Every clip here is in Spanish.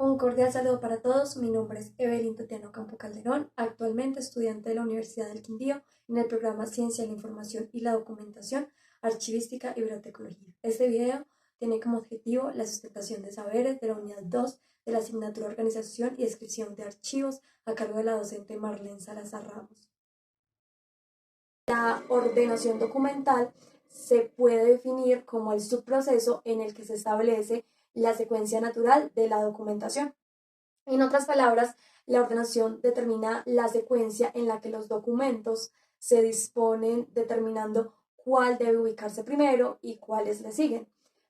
Un cordial saludo para todos. Mi nombre es Evelyn Tatiano Campo Calderón, actualmente estudiante de la Universidad del Quindío en el programa Ciencia de la Información y la Documentación, Archivística y Bibliotecología. Este video tiene como objetivo la sustentación de saberes de la unidad 2 de la asignatura Organización y Descripción de Archivos a cargo de la docente Marlene Salazar Ramos. La ordenación documental se puede definir como el subproceso en el que se establece la secuencia natural de la documentación. En otras palabras, la ordenación determina la secuencia en la que los documentos se disponen determinando cuál debe ubicarse primero y cuáles le siguen.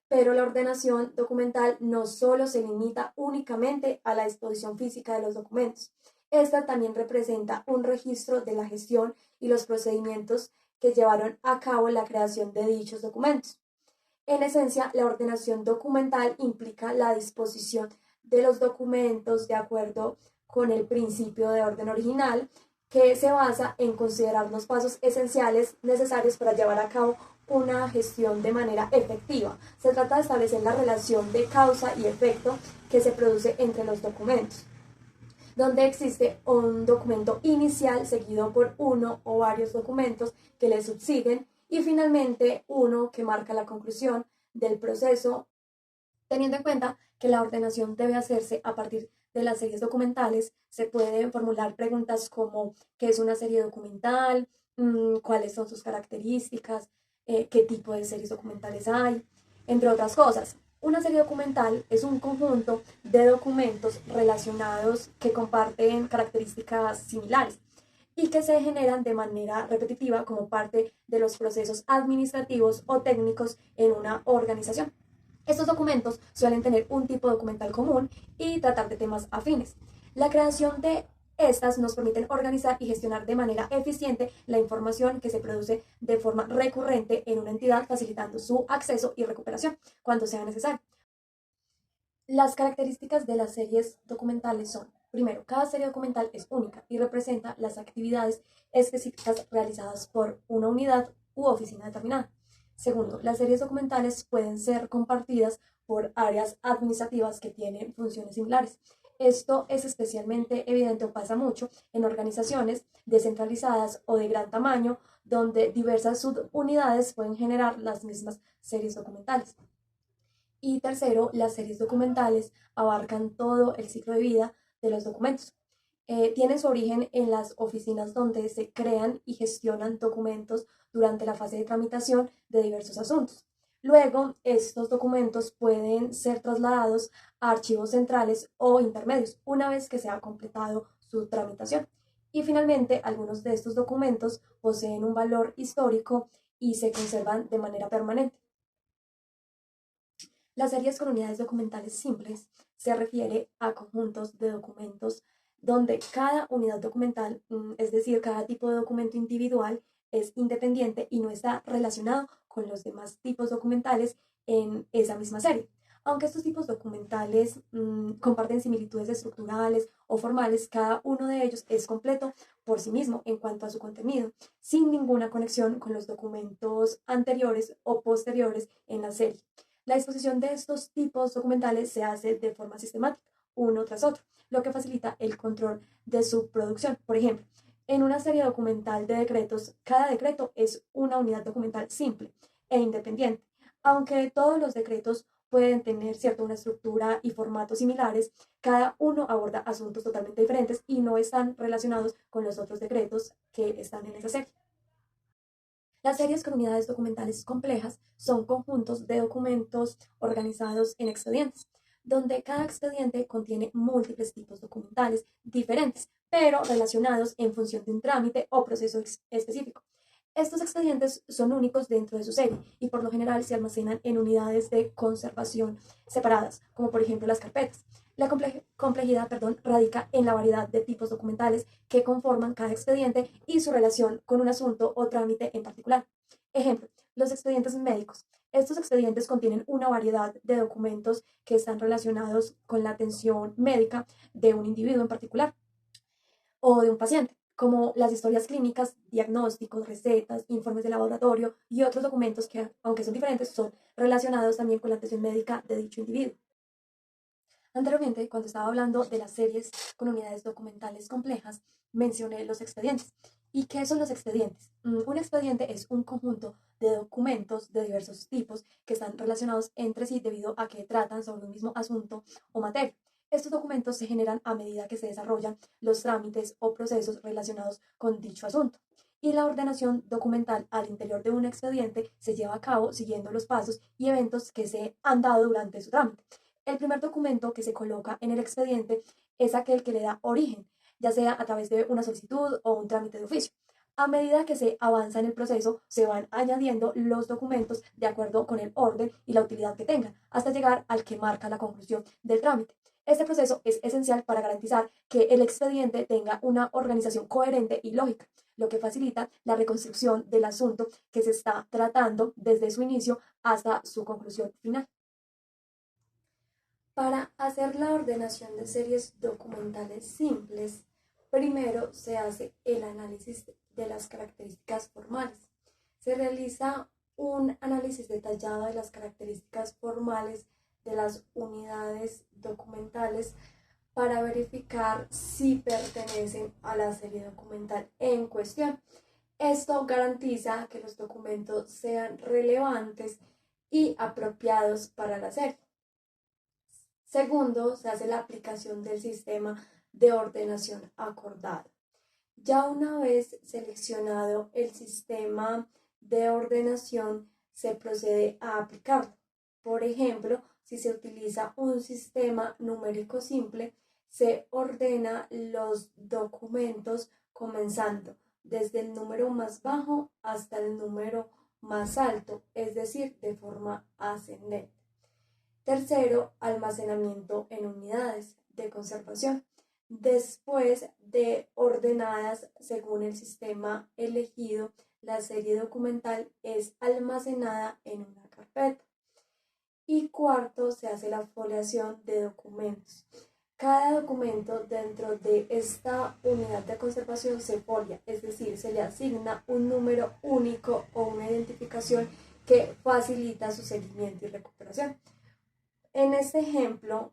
Pero la ordenación documental no solo se limita únicamente a la disposición física de los documentos. Esta también representa un registro de la gestión y los procedimientos que llevaron a cabo la creación de dichos documentos. En esencia, la ordenación documental implica la disposición de los documentos de acuerdo con el principio de orden original, que se basa en considerar los pasos esenciales necesarios para llevar a cabo una gestión de manera efectiva. Se trata de establecer la relación de causa y efecto que se produce entre los documentos, donde existe un documento inicial seguido por uno o varios documentos que le subsiguen y finalmente uno que marca la conclusión del proceso, teniendo en cuenta que la ordenación debe hacerse a partir de las series documentales. Se pueden formular preguntas como ¿qué es una serie documental? ¿Cuáles son sus características? ¿Qué tipo de series documentales hay? Entre otras cosas. Una serie documental es un conjunto de documentos relacionados que comparten características similares y que se generan de manera repetitiva como parte de los procesos administrativos o técnicos en una organización. Estos documentos suelen tener un tipo documental común y tratar de temas afines. La creación de estas nos permiten organizar y gestionar de manera eficiente la información que se produce de forma recurrente en una entidad, facilitando su acceso y recuperación cuando sea necesario. Las características de las series documentales son: primero, cada serie documental es única y representa las actividades específicas realizadas por una unidad u oficina determinada. Segundo, las series documentales pueden ser compartidas por áreas administrativas que tienen funciones similares. Esto es especialmente evidente o pasa mucho en organizaciones descentralizadas o de gran tamaño, donde diversas subunidades pueden generar las mismas series documentales. Y tercero, las series documentales abarcan todo el ciclo de vida de los documentos. Tienen su origen en las oficinas donde se crean y gestionan documentos durante la fase de tramitación de diversos asuntos. Luego, estos documentos pueden ser trasladados a archivos centrales o intermedios una vez que se ha completado su tramitación. Y finalmente, algunos de estos documentos poseen un valor histórico y se conservan de manera permanente. Las series con unidades documentales simples se refiere a conjuntos de documentos donde cada unidad documental, es decir, cada tipo de documento individual, es independiente y no está relacionado con los demás tipos documentales en esa misma serie. Aunque estos tipos documentales comparten similitudes estructurales o formales, cada uno de ellos es completo por sí mismo en cuanto a su contenido, sin ninguna conexión con los documentos anteriores o posteriores en la serie. La disposición de estos tipos documentales se hace de forma sistemática, uno tras otro, lo que facilita el control de su producción. Por ejemplo, en una serie documental de decretos, cada decreto es una unidad documental simple e independiente. Aunque todos los decretos pueden tener cierta una estructura y formatos similares, cada uno aborda asuntos totalmente diferentes y no están relacionados con los otros decretos que están en esa serie. Las series con unidades documentales complejas son conjuntos de documentos organizados en expedientes, donde cada expediente contiene múltiples tipos documentales diferentes, pero relacionados en función de un trámite o proceso específico. Estos expedientes son únicos dentro de su serie y por lo general se almacenan en unidades de conservación separadas, como por ejemplo las carpetas. La complejidad radica en la variedad de tipos documentales que conforman cada expediente y su relación con un asunto o trámite en particular. Ejemplo, los expedientes médicos. Estos expedientes contienen una variedad de documentos que están relacionados con la atención médica de un individuo en particular o de un paciente, como las historias clínicas, diagnósticos, recetas, informes de laboratorio y otros documentos que, aunque son diferentes, son relacionados también con la atención médica de dicho individuo. Anteriormente, cuando estaba hablando de las series con unidades documentales complejas, mencioné los expedientes. ¿Y qué son los expedientes? Un expediente es un conjunto de documentos de diversos tipos que están relacionados entre sí debido a que tratan sobre un mismo asunto o materia. Estos documentos se generan a medida que se desarrollan los trámites o procesos relacionados con dicho asunto. Y la ordenación documental al interior de un expediente se lleva a cabo siguiendo los pasos y eventos que se han dado durante su trámite. El primer documento que se coloca en el expediente es aquel que le da origen, ya sea a través de una solicitud o un trámite de oficio. A medida que se avanza en el proceso, se van añadiendo los documentos de acuerdo con el orden y la utilidad que tengan, hasta llegar al que marca la conclusión del trámite. Este proceso es esencial para garantizar que el expediente tenga una organización coherente y lógica, lo que facilita la reconstrucción del asunto que se está tratando desde su inicio hasta su conclusión final. Para hacer la ordenación de series documentales simples, primero se hace el análisis de las características formales. Se realiza un análisis detallado de las características formales de las unidades documentales para verificar si pertenecen a la serie documental en cuestión. Esto garantiza que los documentos sean relevantes y apropiados para la serie. Segundo, se hace la aplicación del sistema de ordenación acordado. Ya una vez seleccionado el sistema de ordenación, se procede a aplicarlo. Por ejemplo, si se utiliza un sistema numérico simple, se ordena los documentos comenzando desde el número más bajo hasta el número más alto, es decir, de forma ascendente. Tercero, almacenamiento en unidades de conservación. Después de ordenadas según el sistema elegido, la serie documental es almacenada en una carpeta. Y cuarto, se hace la foliación de documentos. Cada documento dentro de esta unidad de conservación se folia, es decir, se le asigna un número único o una identificación que facilita su seguimiento y recuperación. En este ejemplo,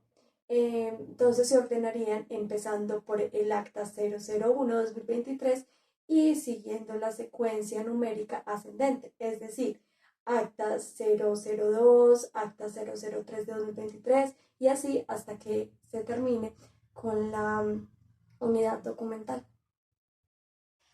entonces se ordenarían empezando por el acta 001-2023 y siguiendo la secuencia numérica ascendente, es decir, acta 002, acta 003 de 2023 y así hasta que se termine con la unidad documental.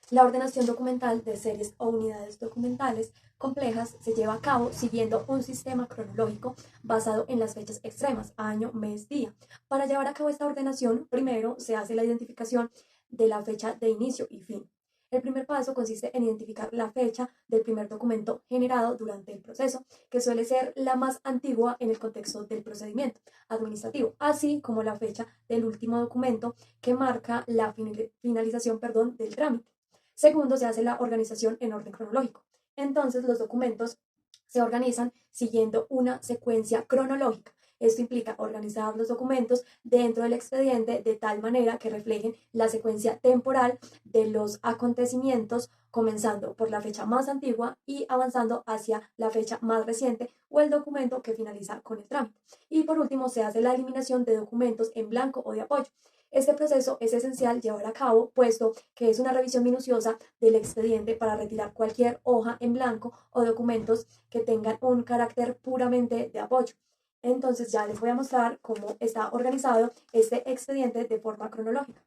La ordenación documental de series o unidades documentales complejas se lleva a cabo siguiendo un sistema cronológico basado en las fechas extremas, año, mes, día. Para llevar a cabo esta ordenación, primero se hace la identificación de la fecha de inicio y fin. El primer paso consiste en identificar la fecha del primer documento generado durante el proceso, que suele ser la más antigua en el contexto del procedimiento administrativo, así como la fecha del último documento que marca la finalización del trámite. Segundo, se hace la organización en orden cronológico. Entonces, los documentos se organizan siguiendo una secuencia cronológica. Esto implica organizar los documentos dentro del expediente de tal manera que reflejen la secuencia temporal de los acontecimientos, comenzando por la fecha más antigua y avanzando hacia la fecha más reciente o el documento que finaliza con el trámite. Y por último, se hace la eliminación de documentos en blanco o de apoyo. Este proceso es esencial llevar a cabo, puesto que es una revisión minuciosa del expediente para retirar cualquier hoja en blanco o documentos que tengan un carácter puramente de apoyo. Entonces ya les voy a mostrar cómo está organizado este expediente de forma cronológica.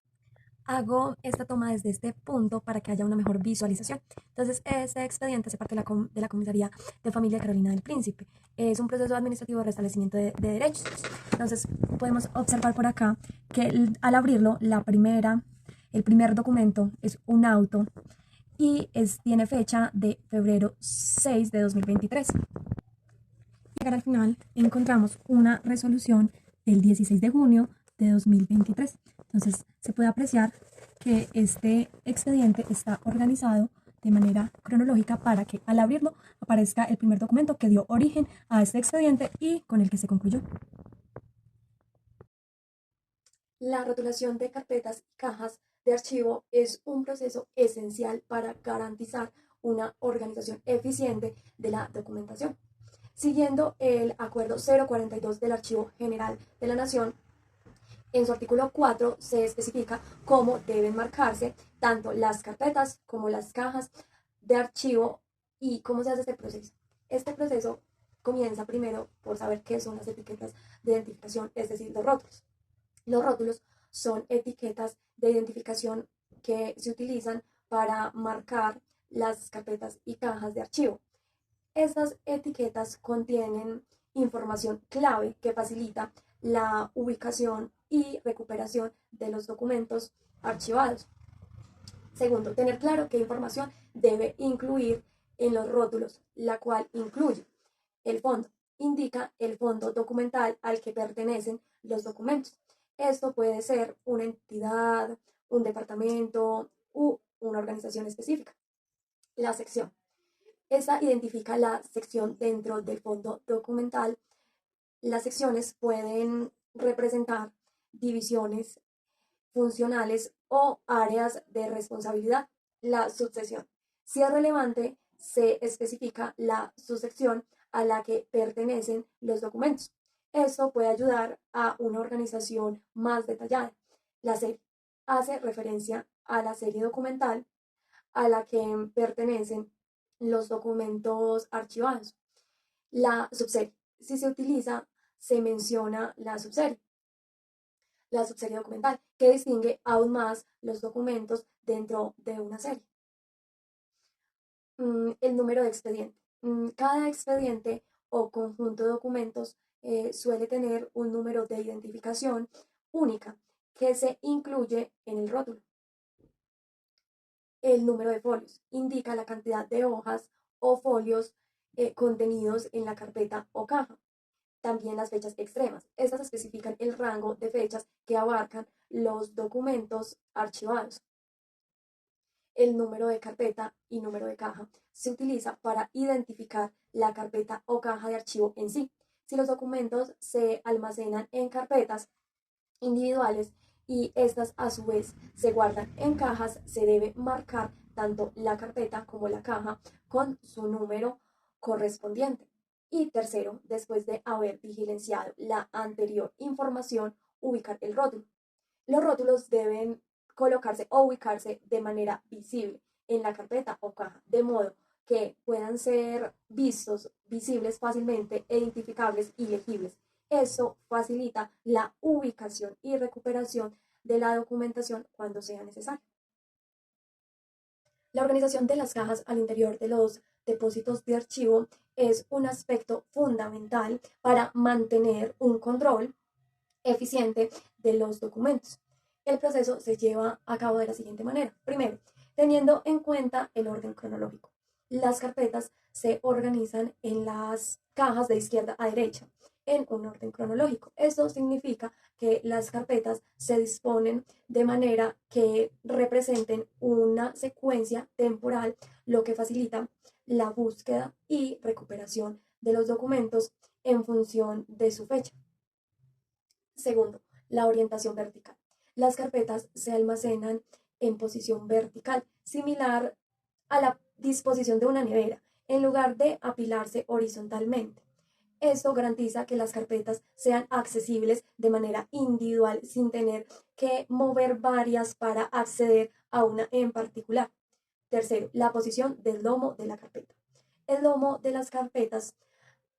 Hago esta toma desde este punto para que haya una mejor visualización. Entonces, este expediente hace parte de la Comisaría de Familia Carolina del Príncipe. Es un proceso administrativo de restablecimiento de derechos. Entonces, podemos observar por acá que al abrirlo, el primer documento es un auto y tiene fecha de febrero 6 de 2023. Al final encontramos una resolución del 16 de junio de 2023. Entonces se puede apreciar que este expediente está organizado de manera cronológica para que al abrirlo aparezca el primer documento que dio origen a este expediente y con el que se concluyó. La rotulación de carpetas y cajas de archivo es un proceso esencial para garantizar una organización eficiente de la documentación. Siguiendo el Acuerdo 042 del Archivo General de la Nación, En su artículo 4 se especifica cómo deben marcarse tanto las carpetas como las cajas de archivo y cómo se hace este proceso. Este proceso comienza primero por saber qué son las etiquetas de identificación, es decir, los rótulos. Los rótulos son etiquetas de identificación que se utilizan para marcar las carpetas y cajas de archivo. Estas etiquetas contienen información clave que facilita la ubicación y recuperación de los documentos archivados. Segundo, tener claro qué información debe incluir en los rótulos, la cual incluye el fondo. Indica el fondo documental al que pertenecen los documentos. Esto puede ser una entidad, un departamento u una organización específica. La sección. Esta identifica la sección dentro del fondo documental. Las secciones pueden representar divisiones funcionales o áreas de responsabilidad. La subsección. Si es relevante, se especifica la subsección a la que pertenecen los documentos. Esto puede ayudar a una organización más detallada. La serie hace referencia a la serie documental a la que pertenecen los documentos archivados. La subserie. Si se utiliza, se menciona la subserie documental, que distingue aún más los documentos dentro de una serie. El número de expediente. Cada expediente o conjunto de documentos suele tener un número de identificación única que se incluye en el rótulo. El número de folios indica la cantidad de hojas o folios contenidos en la carpeta o caja. También las fechas extremas. Estas especifican el rango de fechas que abarcan los documentos archivados. El número de carpeta y número de caja se utiliza para identificar la carpeta o caja de archivo en sí. Si los documentos se almacenan en carpetas individuales y estas a su vez se guardan en cajas, se debe marcar tanto la carpeta como la caja con su número correspondiente. Y tercero, después de haber diligenciado la anterior información, ubicar el rótulo. Los rótulos deben colocarse o ubicarse de manera visible en la carpeta o caja, de modo que puedan ser vistos, visibles fácilmente, identificables y legibles. Eso facilita la ubicación y recuperación de la documentación cuando sea necesario. La organización de las cajas al interior de los depósitos de archivo es un aspecto fundamental para mantener un control eficiente de los documentos. El proceso se lleva a cabo de la siguiente manera. Primero, teniendo en cuenta el orden cronológico. Las carpetas se organizan en las cajas de izquierda a derecha en un orden cronológico. Esto significa que las carpetas se disponen de manera que representen una secuencia temporal, lo que facilita la búsqueda y recuperación de los documentos en función de su fecha. Segundo, la orientación vertical. Las carpetas se almacenan en posición vertical, similar a la disposición de una nevera, en lugar de apilarse horizontalmente. Esto garantiza que las carpetas sean accesibles de manera individual sin tener que mover varias para acceder a una en particular. Tercero, la posición del lomo de la carpeta. El lomo de las carpetas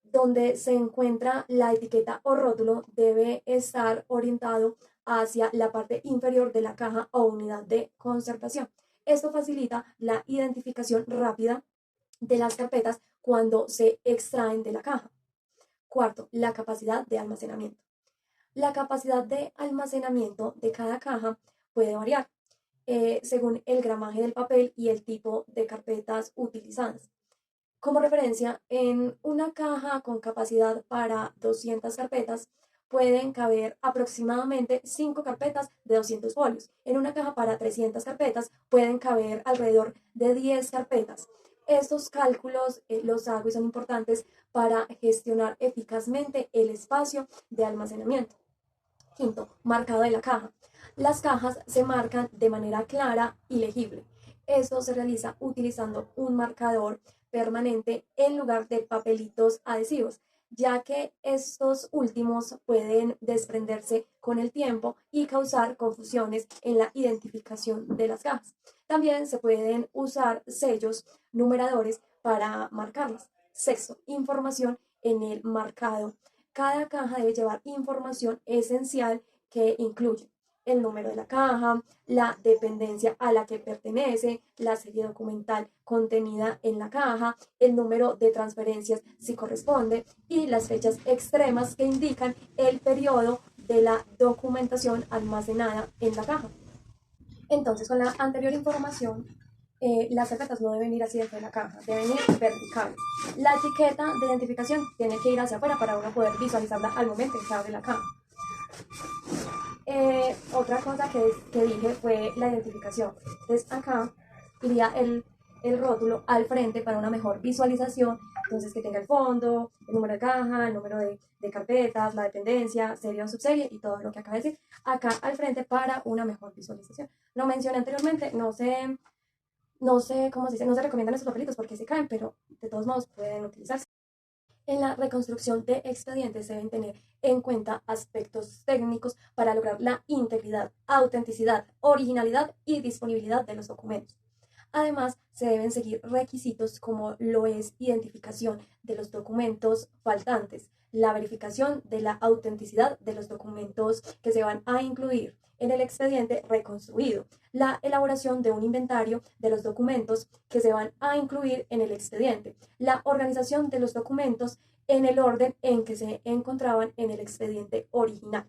donde se encuentra la etiqueta o rótulo debe estar orientado hacia la parte inferior de la caja o unidad de conservación. Esto facilita la identificación rápida de las carpetas cuando se extraen de la caja. Cuarto, la capacidad de almacenamiento. La capacidad de almacenamiento de cada caja puede variar según el gramaje del papel y el tipo de carpetas utilizadas. Como referencia, en una caja con capacidad para 200 carpetas pueden caber aproximadamente 5 carpetas de 200 folios. En una caja para 300 carpetas pueden caber alrededor de 10 carpetas. Estos cálculos los hago y son importantes para gestionar eficazmente el espacio de almacenamiento. Quinto, marcado de la caja. Las cajas se marcan de manera clara y legible. Esto se realiza utilizando un marcador permanente en lugar de papelitos adhesivos. ya que estos últimos pueden desprenderse con el tiempo y causar confusiones en la identificación de las cajas. También se pueden usar sellos numeradores para marcarlas. Sexto, información en el marcado. Cada caja debe llevar información esencial que incluye el número de la caja, la dependencia a la que pertenece, la serie documental contenida en la caja, el número de transferencias si corresponde y las fechas extremas que indican el periodo de la documentación almacenada en la caja. Entonces, con la anterior información, las carpetas no deben ir así dentro de la caja, deben ir verticales. La etiqueta de identificación tiene que ir hacia afuera para uno poder visualizarla al momento en que abre la caja. Otra cosa que dije fue la identificación. Entonces acá iría el rótulo al frente para una mejor visualización. Entonces que tenga el fondo, el número de caja, el número de carpetas, la dependencia, serie o subserie y todo lo que acaba de decir. Acá al frente para una mejor visualización. Lo mencioné anteriormente, no sé cómo se dice, no se recomiendan esos papelitos porque se caen, pero de todos modos pueden utilizarse. En la reconstrucción de expedientes se deben tener en cuenta aspectos técnicos para lograr la integridad, autenticidad, originalidad y disponibilidad de los documentos. Además, se deben seguir requisitos como lo es identificación de los documentos faltantes, la verificación de la autenticidad de los documentos que se van a incluir en el expediente reconstruido, la elaboración de un inventario de los documentos que se van a incluir en el expediente, la organización de los documentos en el orden en que se encontraban en el expediente original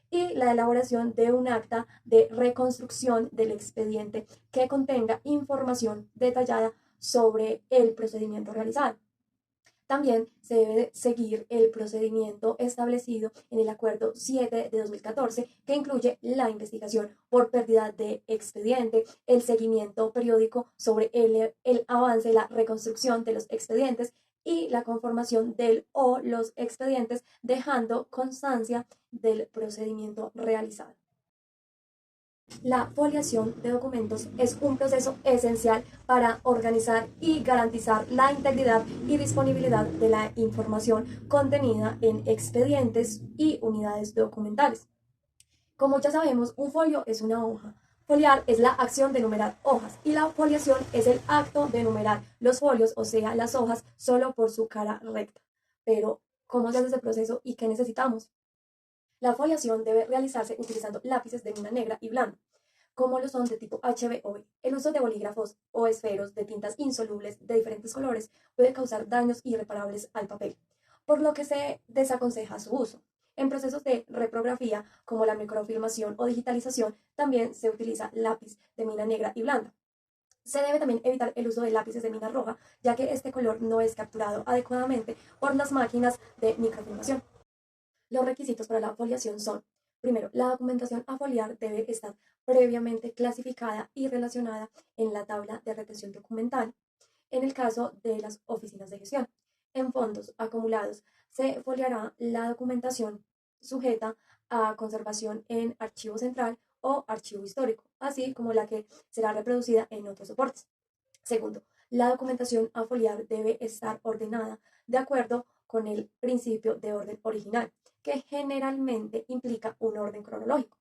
y la elaboración de un acta de reconstrucción del expediente que contenga información detallada sobre el procedimiento realizado. También se debe seguir el procedimiento establecido en el Acuerdo 7 de 2014, que incluye la investigación por pérdida de expediente, el seguimiento periódico sobre el avance, la reconstrucción de los expedientes y la conformación del o los expedientes, dejando constancia del procedimiento realizado. La foliación de documentos es un proceso esencial para organizar y garantizar la integridad y disponibilidad de la información contenida en expedientes y unidades documentales. Como ya sabemos, un folio es una hoja. Foliar es la acción de numerar hojas y la foliación es el acto de numerar los folios, o sea, las hojas, solo por su cara recta. Pero, ¿cómo se hace ese proceso y qué necesitamos? La foliación debe realizarse utilizando lápices de mina negra y blanco, como lo son de tipo HB o B. El uso de bolígrafos o esferos de tintas insolubles de diferentes colores puede causar daños irreparables al papel, por lo que se desaconseja su uso. En procesos de reprografía, como la microfilmación o digitalización, también se utiliza lápiz de mina negra y blanca. Se debe también evitar el uso de lápices de mina roja, ya que este color no es capturado adecuadamente por las máquinas de microfilmación. Los requisitos para la foliación son: primero, la documentación a foliar debe estar previamente clasificada y relacionada en la tabla de retención documental, en el caso de las oficinas de gestión. En fondos acumulados se foliará la documentación sujeta a conservación en archivo central o archivo histórico, así como la que será reproducida en otros soportes. Segundo, la documentación a foliar debe estar ordenada de acuerdo con el principio de orden original, que generalmente implica un orden cronológico.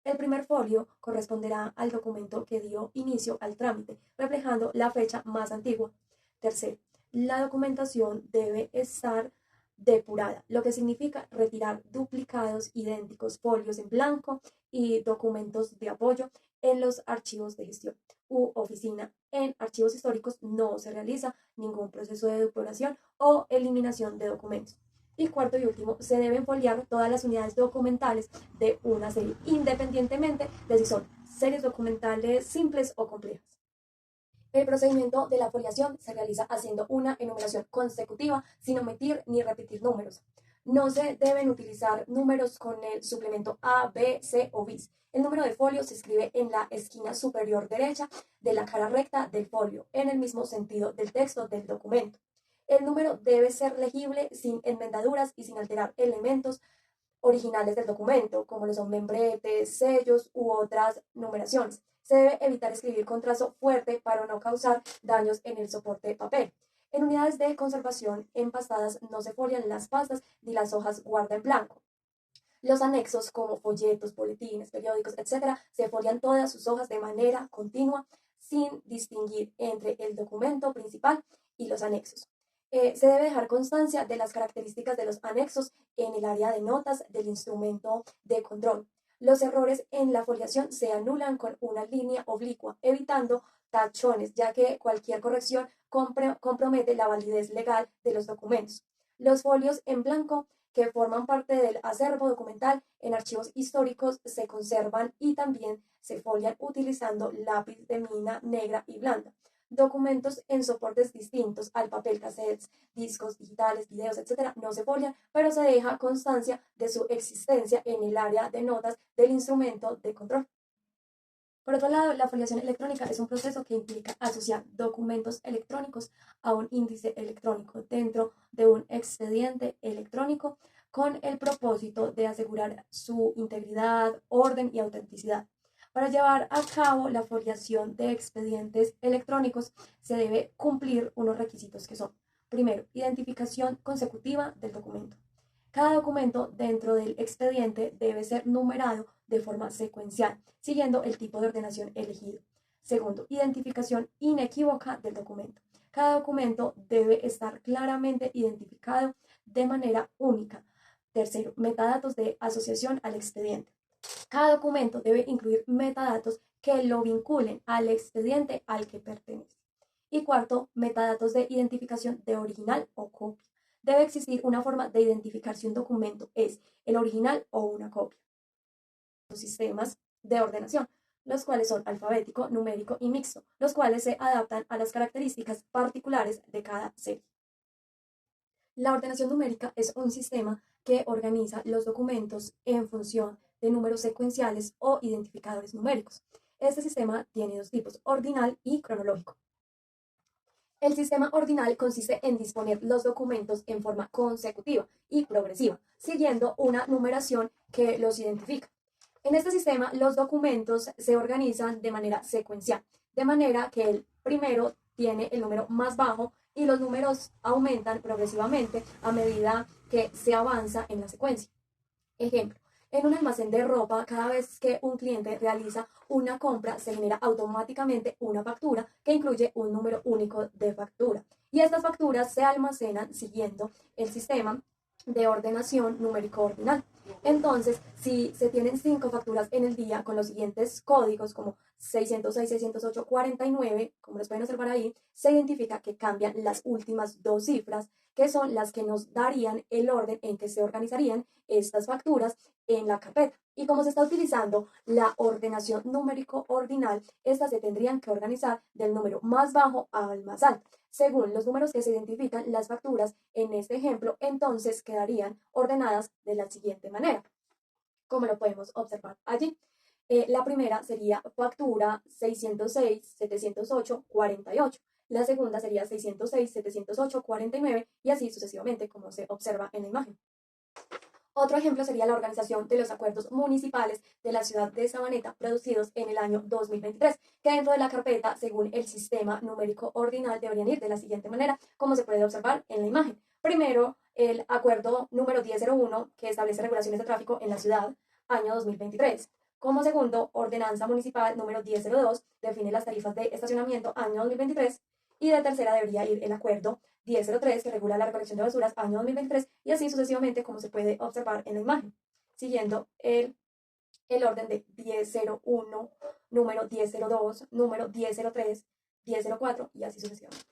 El primer folio corresponderá al documento que dio inicio al trámite, reflejando la fecha más antigua. Tercero, la documentación debe estar depurada, lo que significa retirar duplicados idénticos, folios en blanco y documentos de apoyo en los archivos de gestión u oficina. En archivos históricos no se realiza ningún proceso de depuración o eliminación de documentos. Y cuarto y último, se deben foliar todas las unidades documentales de una serie, independientemente de si son series documentales simples o complejas. El procedimiento de la foliación se realiza haciendo una enumeración consecutiva sin omitir ni repetir números. No se deben utilizar números con el suplemento A, B, C o bis. El número de folio se escribe en la esquina superior derecha de la cara recta del folio, en el mismo sentido del texto del documento. El número debe ser legible sin enmendaduras y sin alterar elementos originales del documento, como lo son membretes, sellos u otras numeraciones. Se debe evitar escribir con trazo fuerte para no causar daños en el soporte de papel. En unidades de conservación empastadas no se folian las pastas ni las hojas guarda en blanco. Los anexos, como folletos, boletines, periódicos, etc., se folian todas sus hojas de manera continua, sin distinguir entre el documento principal y los anexos. Se debe dejar constancia de las características de los anexos en el área de notas del instrumento de control. Los errores en la foliación se anulan con una línea oblicua, evitando tachones, ya que cualquier corrección compromete la validez legal de los documentos. Los folios en blanco que forman parte del acervo documental en archivos históricos se conservan y también se folian utilizando lápiz de mina negra y blanda. Documentos en soportes distintos al papel, cassettes, discos digitales, videos, etc., no se folian, pero se deja constancia de su existencia en el área de notas del instrumento de control. Por otro lado, la foliación electrónica es un proceso que implica asociar documentos electrónicos a un índice electrónico dentro de un expediente electrónico con el propósito de asegurar su integridad, orden y autenticidad. Para llevar a cabo la foliación de expedientes electrónicos se debe cumplir unos requisitos que son: primero, identificación consecutiva del documento. Cada documento dentro del expediente debe ser numerado de forma secuencial, siguiendo el tipo de ordenación elegido. Segundo, identificación inequívoca del documento. Cada documento debe estar claramente identificado de manera única. Tercero, metadatos de asociación al expediente. Cada documento debe incluir metadatos que lo vinculen al expediente al que pertenece. Y cuarto, metadatos de identificación de original o copia. Debe existir una forma de identificar si un documento es el original o una copia. Los sistemas de ordenación, los cuales son alfabético, numérico y mixto, los cuales se adaptan a las características particulares de cada serie. La ordenación numérica es un sistema que organiza los documentos en función de números secuenciales o identificadores numéricos. Este sistema tiene dos tipos: ordinal y cronológico. El sistema ordinal consiste en disponer los documentos en forma consecutiva y progresiva, siguiendo una numeración que los identifica. En este sistema, los documentos se organizan de manera secuencial, de manera que el primero tiene el número más bajo y los números aumentan progresivamente a medida que se avanza en la secuencia. Ejemplo: en un almacén de ropa, cada vez que un cliente realiza una compra, se genera automáticamente una factura que incluye un número único de factura. Y estas facturas se almacenan siguiendo el sistema de ordenación numérico ordinal. Entonces, si se tienen 5 facturas en el día con los siguientes códigos, como 606, 608, 49, como los pueden observar ahí, se identifica que cambian las últimas dos cifras, que son las que nos darían el orden en que se organizarían estas facturas en la carpeta. Y como se está utilizando la ordenación numérico ordinal, estas se tendrían que organizar del número más bajo al más alto. Según los números que se identifican las facturas en este ejemplo, entonces quedarían ordenadas de la siguiente manera, como lo podemos observar allí. La primera sería factura 606, 708, 48. La segunda sería 606, 708, 49 y así sucesivamente, como se observa en la imagen. Otro ejemplo sería la organización de los acuerdos municipales de la ciudad de Sabaneta producidos en el año 2023, que dentro de la carpeta, según el sistema numérico ordinal, deberían ir de la siguiente manera, como se puede observar en la imagen. Primero, el acuerdo número 1001, que establece regulaciones de tráfico en la ciudad, año 2023. Como segundo, ordenanza municipal número 1002, define las tarifas de estacionamiento, año 2023. Y de tercera debería ir el acuerdo 1003, que regula la recolección de basuras, año 2023, y así sucesivamente, como se puede observar en la imagen, siguiendo el orden de 1001, número 1002, número 1003, 1004 y así sucesivamente.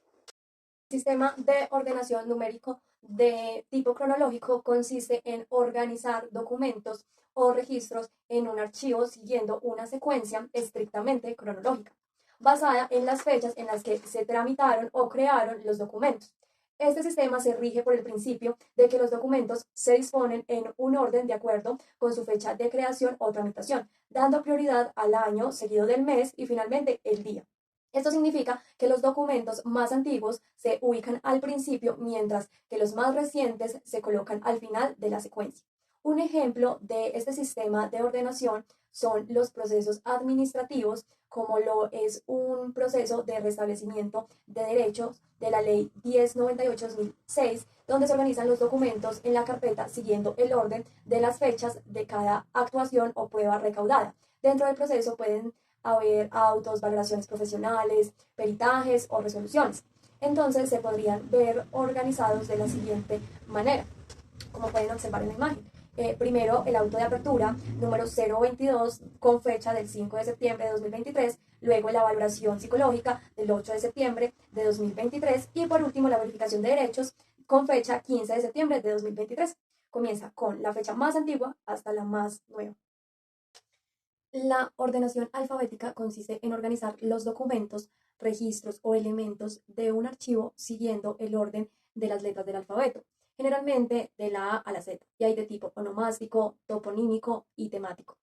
El sistema de ordenación numérico de tipo cronológico consiste en organizar documentos o registros en un archivo siguiendo una secuencia estrictamente cronológica, basada en las fechas en las que se tramitaron o crearon los documentos. Este sistema se rige por el principio de que los documentos se disponen en un orden de acuerdo con su fecha de creación o tramitación, dando prioridad al año, seguido del mes y finalmente el día. Esto significa que los documentos más antiguos se ubican al principio, mientras que los más recientes se colocan al final de la secuencia. Un ejemplo de este sistema de ordenación son los procesos administrativos, como lo es un proceso de restablecimiento de derechos de la Ley 1098/2006, donde se organizan los documentos en la carpeta siguiendo el orden de las fechas de cada actuación o prueba recaudada. Dentro del proceso pueden haber autos, valoraciones profesionales, peritajes o resoluciones. Entonces se podrían ver organizados de la siguiente manera, como pueden observar en la imagen. Primero, el auto de apertura número 022 con fecha del 5 de septiembre de 2023, luego la valoración psicológica del 8 de septiembre de 2023 y por último la verificación de derechos con fecha 15 de septiembre de 2023. Comienza con la fecha más antigua hasta la más nueva. La ordenación alfabética consiste en organizar los documentos, registros o elementos de un archivo siguiendo el orden de las letras del alfabeto, generalmente de la A a la Z, y hay de tipo onomástico, toponímico y temático.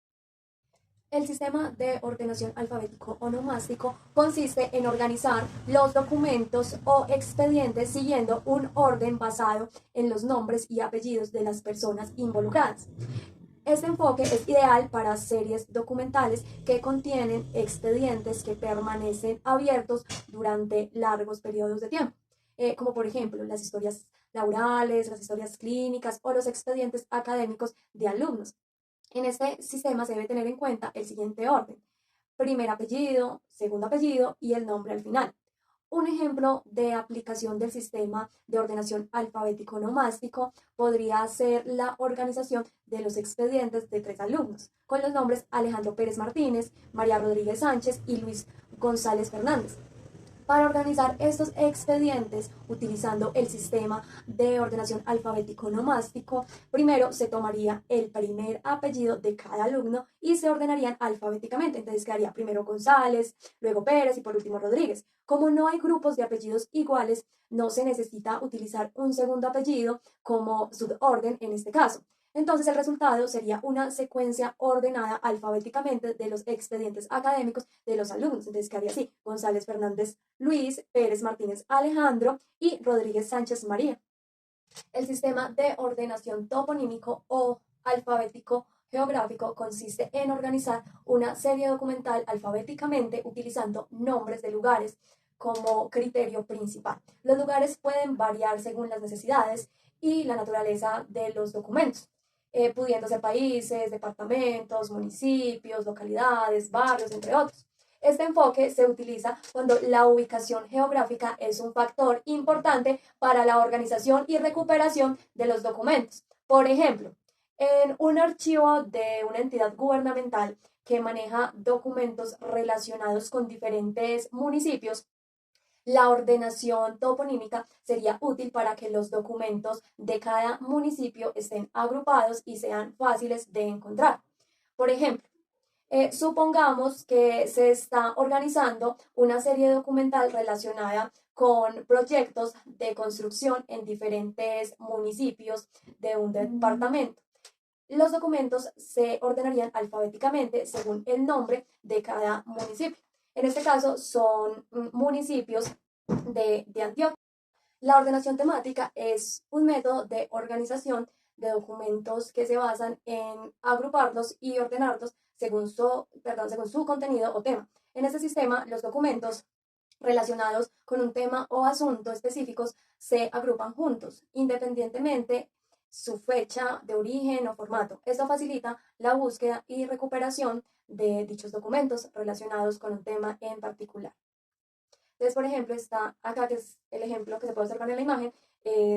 El sistema de ordenación alfabético onomástico consiste en organizar los documentos o expedientes siguiendo un orden basado en los nombres y apellidos de las personas involucradas. Este enfoque es ideal para series documentales que contienen expedientes que permanecen abiertos durante largos periodos de tiempo, como por ejemplo las historias laborales, las historias clínicas o los expedientes académicos de alumnos. En este sistema se debe tener en cuenta el siguiente orden: primer apellido, segundo apellido y el nombre al final. Un ejemplo de aplicación del sistema de ordenación alfabético onomástico podría ser la organización de los expedientes de 3 alumnos, con los nombres Alejandro Pérez Martínez, María Rodríguez Sánchez y Luis González Fernández. Para organizar estos expedientes utilizando el sistema de ordenación alfabético onomástico, primero se tomaría el primer apellido de cada alumno y se ordenarían alfabéticamente. Entonces quedaría primero González, luego Pérez y por último Rodríguez. Como no hay grupos de apellidos iguales, no se necesita utilizar un segundo apellido como suborden en este caso. Entonces el resultado sería una secuencia ordenada alfabéticamente de los expedientes académicos de los alumnos. Entonces quedaría así: González Fernández Luis, Pérez Martínez Alejandro y Rodríguez Sánchez María. El sistema de ordenación toponímico o alfabético geográfico consiste en organizar una serie documental alfabéticamente utilizando nombres de lugares como criterio principal. Los lugares pueden variar según las necesidades y la naturaleza de los documentos, pudiendo ser países, departamentos, municipios, localidades, barrios, entre otros. Este enfoque se utiliza cuando la ubicación geográfica es un factor importante para la organización y recuperación de los documentos. Por ejemplo, en un archivo de una entidad gubernamental que maneja documentos relacionados con diferentes municipios, la ordenación toponímica sería útil para que los documentos de cada municipio estén agrupados y sean fáciles de encontrar. Por ejemplo, supongamos que se está organizando una serie documental relacionada con proyectos de construcción en diferentes municipios de un departamento. Los documentos se ordenarían alfabéticamente según el nombre de cada municipio. En este caso son municipios de Antioquia. La ordenación temática es un método de organización de documentos que se basan en agruparlos y ordenarlos según su contenido o tema. En este sistema, los documentos relacionados con un tema o asunto específicos se agrupan juntos, independientemente su fecha de origen o formato. Esto facilita la búsqueda y recuperación de dichos documentos relacionados con un tema en particular. Entonces, por ejemplo, está acá, que es el ejemplo que se puede observar en la imagen.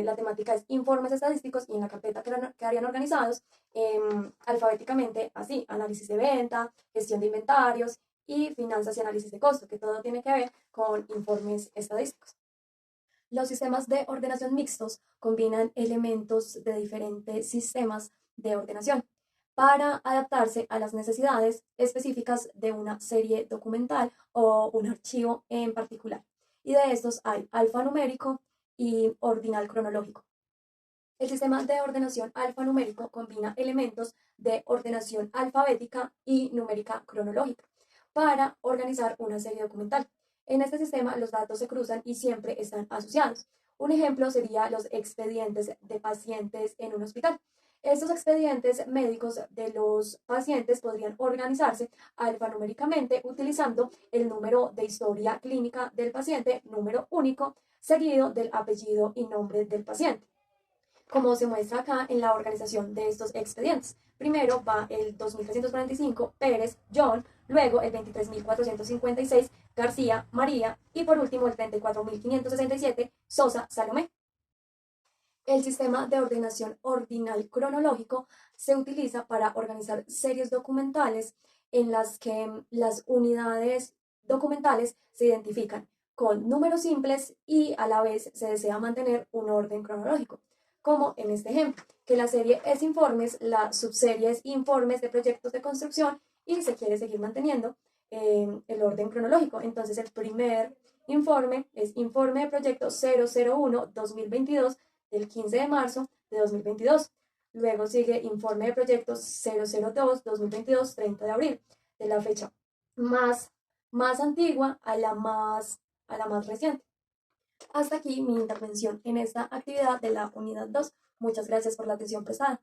La temática es informes estadísticos y en la carpeta quedarían organizados alfabéticamente así: análisis de venta, gestión de inventarios y finanzas y análisis de costo, que todo tiene que ver con informes estadísticos. Los sistemas de ordenación mixtos combinan elementos de diferentes sistemas de ordenación para adaptarse a las necesidades específicas de una serie documental o un archivo en particular. Y de estos hay alfanumérico y ordinal cronológico. El sistema de ordenación alfanumérico combina elementos de ordenación alfabética y numérica cronológica para organizar una serie documental. En este sistema los datos se cruzan y siempre están asociados. Un ejemplo sería los expedientes de pacientes en un hospital. Estos expedientes médicos de los pacientes podrían organizarse alfanuméricamente utilizando el número de historia clínica del paciente, número único, seguido del apellido y nombre del paciente, como se muestra acá en la organización de estos expedientes. Primero va el 2345 Pérez John, luego el 23456 García María y por último el 34567 Sosa Salomé. El sistema de ordenación ordinal cronológico se utiliza para organizar series documentales en las que las unidades documentales se identifican con números simples y a la vez se desea mantener un orden cronológico, como en este ejemplo, que la serie es informes, la subserie es informes de proyectos de construcción y se quiere seguir manteniendo el orden cronológico. Entonces el primer informe es informe de proyecto 001-2022 del 15 de marzo de 2022. Luego sigue informe de proyecto 002-2022, 30 de abril, de la fecha más antigua a la más reciente. Hasta aquí mi intervención en esta actividad de la unidad 2. Muchas gracias por la atención prestada.